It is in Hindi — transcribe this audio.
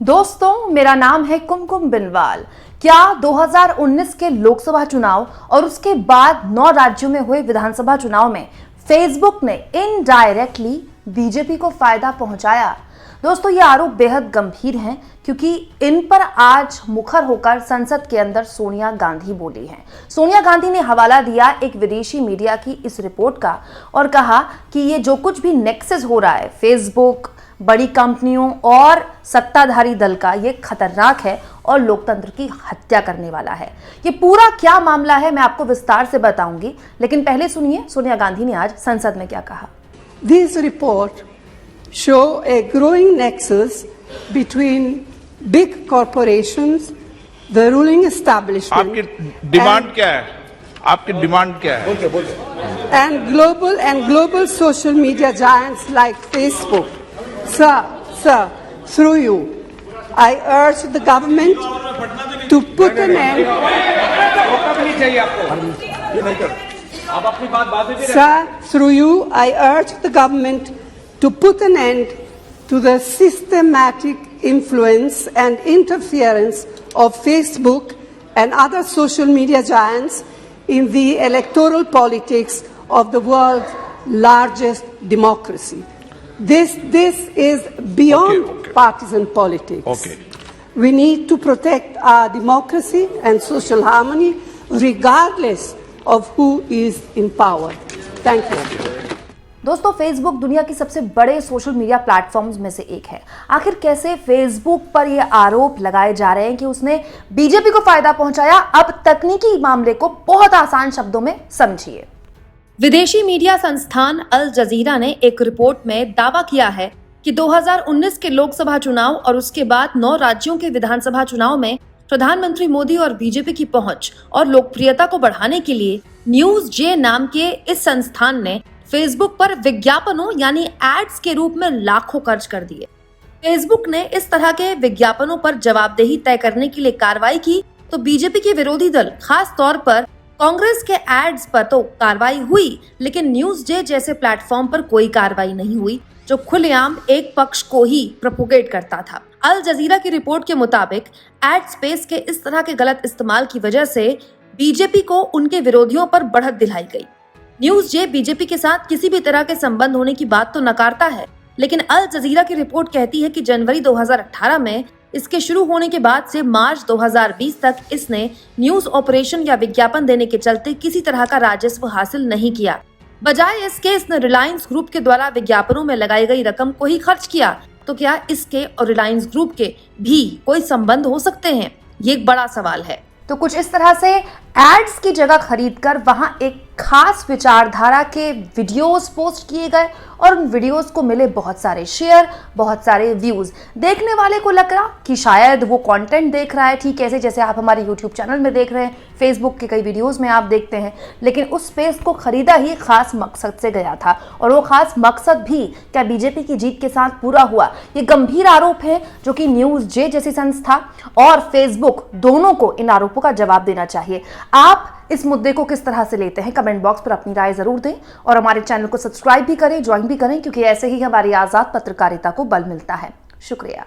दोस्तों, मेरा नाम है कुमकुम बिनवाल। क्या 2019 के लोकसभा चुनाव और उसके बाद 9 राज्यों में हुए विधानसभा चुनाव में फेसबुक ने इनडायरेक्टली बीजेपी को फायदा पहुंचाया? दोस्तों, ये आरोप बेहद गंभीर हैं क्योंकि इन पर आज मुखर होकर संसद के अंदर सोनिया गांधी बोली हैं। सोनिया गांधी ने हवाला दिया एक विदेशी मीडिया की इस रिपोर्ट का और कहा कि ये जो कुछ भी नेक्सस हो रहा है फेसबुक, बड़ी कंपनियों और सत्ताधारी दल का, ये खतरनाक है और लोकतंत्र की हत्या करने वाला है। ये पूरा क्या मामला है मैं आपको विस्तार से बताऊंगी, लेकिन पहले सुनिए सोनिया गांधी ने आज संसद में क्या कहा। These reports show a growing nexus between big corporations, the ruling establishment. आपकी डिमांड क्या है? आपकी डिमांड क्या है? And global social media giants like Facebook. Sir, through you, I urge the government to put an end. Sir, through you, I urge the government to put an end to the systematic influence and interference of Facebook and other social media giants in the electoral politics of the world's largest democracy. This is beyond partisan politics. We need to protect our democracy and social harmony regardless of who is in power. Thank you. दोस्तों, फेसबुक दुनिया की सबसे बड़े सोशल मीडिया प्लेटफॉर्म्स में से एक है। आखिर कैसे फेसबुक पर यह आरोप लगाए जा रहे हैं कि उसने बीजेपी को फायदा पहुंचाया? अब तकनीकी मामले को बहुत आसान शब्दों में समझिए। विदेशी मीडिया संस्थान अल जजीरा ने एक रिपोर्ट में दावा किया है कि 2019 के लोकसभा चुनाव और उसके बाद 9 राज्यों के विधानसभा चुनाव में प्रधानमंत्री मोदी और बीजेपी की पहुंच और लोकप्रियता को बढ़ाने के लिए न्यूज जे नाम के इस संस्थान ने फेसबुक पर विज्ञापनों यानी एड्स के रूप में लाखों खर्च कर दिए। फेसबुक ने इस तरह के विज्ञापनों पर जवाबदेही तय करने के लिए कार्रवाई की तो बीजेपी के विरोधी दल, खास तौर पर कांग्रेस के एड्स पर तो कार्रवाई हुई, लेकिन न्यूज जे जैसे प्लेटफॉर्म पर कोई कार्रवाई नहीं हुई जो खुलेआम एक पक्ष को ही प्रोपोगेट करता था। अल जजीरा की रिपोर्ट के मुताबिक एड स्पेस के इस तरह के गलत इस्तेमाल की वजह से बीजेपी को उनके विरोधियों पर बढ़त दिलाई गई। न्यूज जे बीजेपी के साथ किसी भी तरह के संबंध होने की बात तो नकारता है, लेकिन अल जजीरा की रिपोर्ट कहती है कि जनवरी 2018 में इसके शुरू होने के बाद से मार्च 2020 तक इसने न्यूज ऑपरेशन या विज्ञापन देने के चलते किसी तरह का राजस्व हासिल नहीं किया। बजाय इसके इसने रिलायंस ग्रुप के द्वारा विज्ञापनों में लगाई गई रकम को ही खर्च किया। तो क्या इसके और रिलायंस ग्रुप के भी कोई संबंध हो सकते हैं? ये एक बड़ा सवाल है। तो कुछ इस तरह से एड्स की जगह खरीदकर वहां एक खास विचारधारा के वीडियोस पोस्ट किए गए और उन वीडियोस को मिले बहुत सारे शेयर, बहुत सारे व्यूज। देखने वाले को लग रहा कि शायद वो कंटेंट देख रहा है, ठीक ऐसे जैसे आप हमारे यूट्यूब चैनल में देख रहे हैं, फेसबुक के कई वीडियोस में आप देखते हैं, लेकिन उस स्पेस को खरीदा ही खास मकसद से गया था और वो खास मकसद भी क्या बीजेपी की जीत के साथ पूरा हुआ? ये गंभीर आरोप है जो कि न्यूज जे जैसी संस्था और फेसबुक दोनों को इन आरोपों का जवाब देना चाहिए। आप इस मुद्दे को किस तरह से लेते हैं? कमेंट बॉक्स पर अपनी राय जरूर दें और हमारे चैनल को सब्सक्राइब भी करें, ज्वाइन भी करें, क्योंकि ऐसे ही हमारी आजाद पत्रकारिता को बल मिलता है। शुक्रिया।